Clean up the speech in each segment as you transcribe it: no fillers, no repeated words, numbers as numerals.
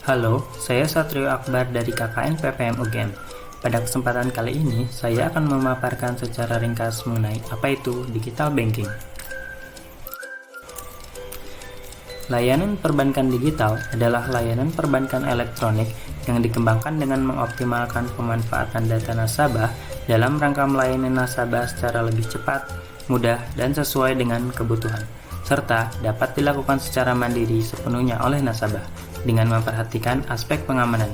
Halo, saya Satrio Akbar dari KKN PPM UGM. Pada kesempatan kali ini, saya akan memaparkan secara ringkas mengenai apa itu digital banking. Layanan perbankan digital adalah layanan perbankan elektronik yang dikembangkan dengan mengoptimalkan pemanfaatan data nasabah dalam rangka melayani nasabah secara lebih cepat, mudah, dan sesuai dengan kebutuhan, serta dapat dilakukan secara mandiri sepenuhnya oleh nasabah dengan memperhatikan aspek pengamanan.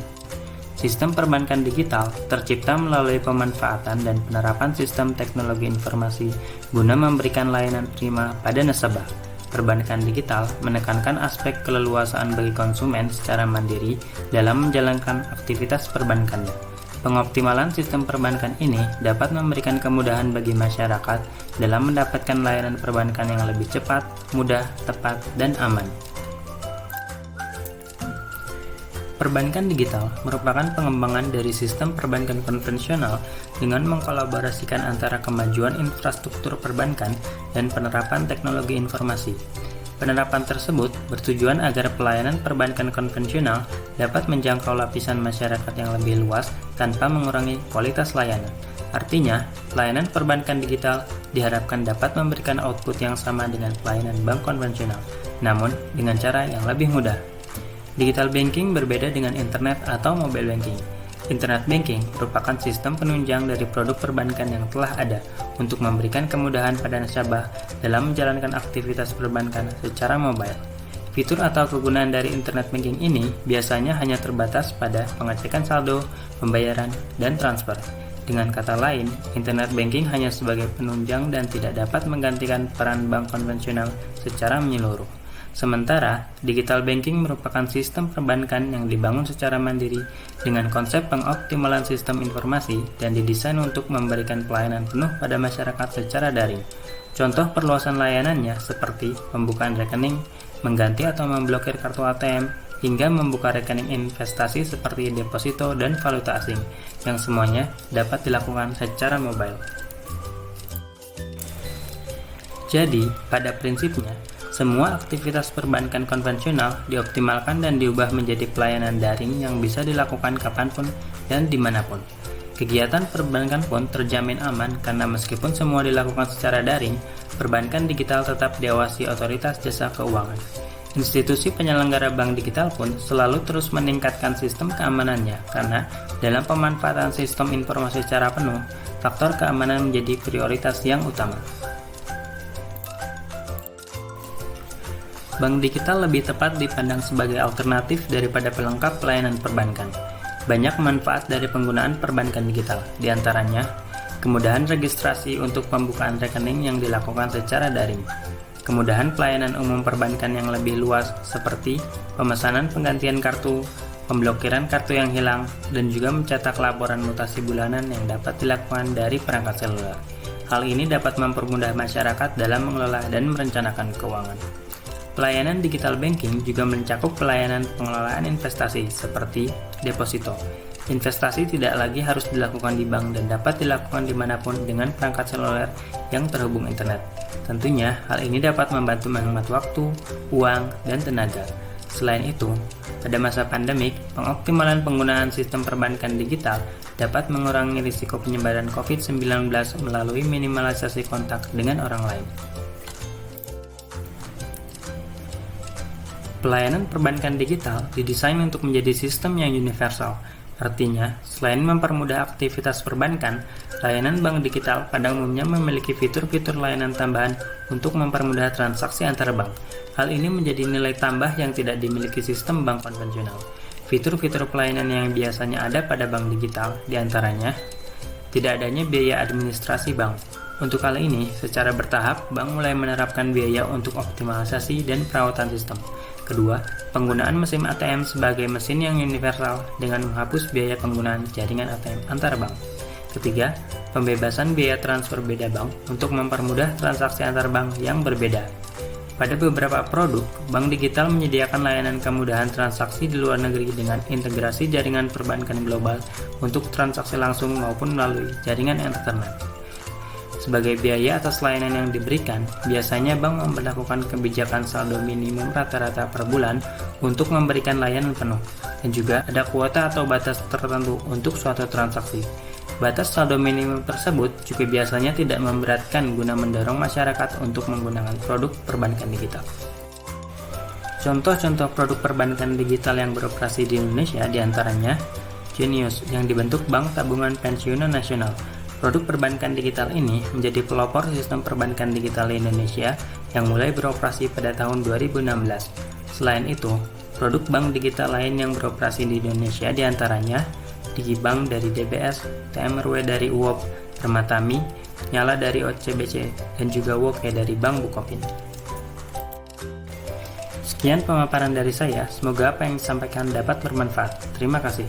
Sistem perbankan digital tercipta melalui pemanfaatan dan penerapan sistem teknologi informasi guna memberikan layanan prima pada nasabah. Perbankan digital menekankan aspek keleluasaan bagi konsumen secara mandiri dalam menjalankan aktivitas perbankannya. Pengoptimalan sistem perbankan ini dapat memberikan kemudahan bagi masyarakat dalam mendapatkan layanan perbankan yang lebih cepat, mudah, tepat, dan aman. Perbankan digital merupakan pengembangan dari sistem perbankan konvensional dengan mengkolaborasikan antara kemajuan infrastruktur perbankan dan penerapan teknologi informasi. Penerapan tersebut bertujuan agar pelayanan perbankan konvensional dapat menjangkau lapisan masyarakat yang lebih luas tanpa mengurangi kualitas layanan. Artinya, layanan perbankan digital diharapkan dapat memberikan output yang sama dengan pelayanan bank konvensional, namun dengan cara yang lebih mudah. Digital banking berbeda dengan internet atau mobile banking. Internet banking merupakan sistem penunjang dari produk perbankan yang telah ada untuk memberikan kemudahan pada nasabah dalam menjalankan aktivitas perbankan secara mobile. Fitur atau kegunaan dari internet banking ini biasanya hanya terbatas pada pengecekan saldo, pembayaran, dan transfer. Dengan kata lain, internet banking hanya sebagai penunjang dan tidak dapat menggantikan peran bank konvensional secara menyeluruh. Sementara, digital banking merupakan sistem perbankan yang dibangun secara mandiri dengan konsep pengoptimalan sistem informasi dan didesain untuk memberikan pelayanan penuh pada masyarakat secara daring. Contoh perluasan layanannya seperti pembukaan rekening, mengganti atau memblokir kartu ATM, hingga membuka rekening investasi seperti deposito dan valuta asing, yang semuanya dapat dilakukan secara mobile. Jadi, pada prinsipnya, semua aktivitas perbankan konvensional dioptimalkan dan diubah menjadi pelayanan daring yang bisa dilakukan kapanpun dan dimanapun. Kegiatan perbankan pun terjamin aman karena meskipun semua dilakukan secara daring, perbankan digital tetap diawasi otoritas jasa keuangan. Institusi penyelenggara bank digital pun selalu terus meningkatkan sistem keamanannya karena dalam pemanfaatan sistem informasi secara penuh, faktor keamanan menjadi prioritas yang utama. Bank digital lebih tepat dipandang sebagai alternatif daripada pelengkap pelayanan perbankan. Banyak manfaat dari penggunaan perbankan digital, diantaranya kemudahan registrasi untuk pembukaan rekening yang dilakukan secara daring, kemudahan pelayanan umum perbankan yang lebih luas seperti pemesanan penggantian kartu, pemblokiran kartu yang hilang, dan juga mencetak laporan mutasi bulanan yang dapat dilakukan dari perangkat seluler. Hal ini dapat mempermudah masyarakat dalam mengelola dan merencanakan keuangan. Pelayanan digital banking juga mencakup pelayanan pengelolaan investasi seperti deposito. Investasi tidak lagi harus dilakukan di bank dan dapat dilakukan dimanapun dengan perangkat seluler yang terhubung internet. Tentunya, hal ini dapat membantu menghemat waktu, uang, dan tenaga. Selain itu, pada masa pandemik, pengoptimalan penggunaan sistem perbankan digital dapat mengurangi risiko penyebaran COVID-19 melalui minimalisasi kontak dengan orang lain. Pelayanan perbankan digital didesain untuk menjadi sistem yang universal. Artinya, selain mempermudah aktivitas perbankan, layanan bank digital pada umumnya memiliki fitur-fitur layanan tambahan untuk mempermudah transaksi antar bank. Hal ini menjadi nilai tambah yang tidak dimiliki sistem bank konvensional. Fitur-fitur pelayanan yang biasanya ada pada bank digital, diantaranya, tidak adanya biaya administrasi bank. Untuk hal ini, secara bertahap, bank mulai menerapkan biaya untuk optimalisasi dan perawatan sistem. Kedua, penggunaan mesin ATM sebagai mesin yang universal dengan menghapus biaya penggunaan jaringan ATM antar bank. Ketiga, pembebasan biaya transfer beda bank untuk mempermudah transaksi antar bank yang berbeda. Pada beberapa produk, bank digital menyediakan layanan kemudahan transaksi di luar negeri dengan integrasi jaringan perbankan global untuk transaksi langsung maupun melalui jaringan internet. Sebagai biaya atas layanan yang diberikan, biasanya bank memberlakukan kebijakan saldo minimum rata-rata per bulan untuk memberikan layanan penuh. dan juga ada kuota atau batas tertentu untuk suatu transaksi. Batas saldo minimum tersebut juga biasanya tidak memberatkan guna mendorong masyarakat untuk menggunakan produk perbankan digital. Contoh-contoh produk perbankan digital yang beroperasi di Indonesia diantaranya Genius yang dibentuk Bank Tabungan Pensiunan Nasional. Produk perbankan digital ini menjadi pelopor sistem perbankan digital di Indonesia yang mulai beroperasi pada tahun 2016. Selain itu, produk bank digital lain yang beroperasi di Indonesia diantaranya Digibank dari DBS, TMRW dari UOB, Permatami, Nyala dari OCBC, dan juga Woke dari Bank Bukopin. Sekian pemaparan dari saya, semoga apa yang disampaikan dapat bermanfaat. Terima kasih.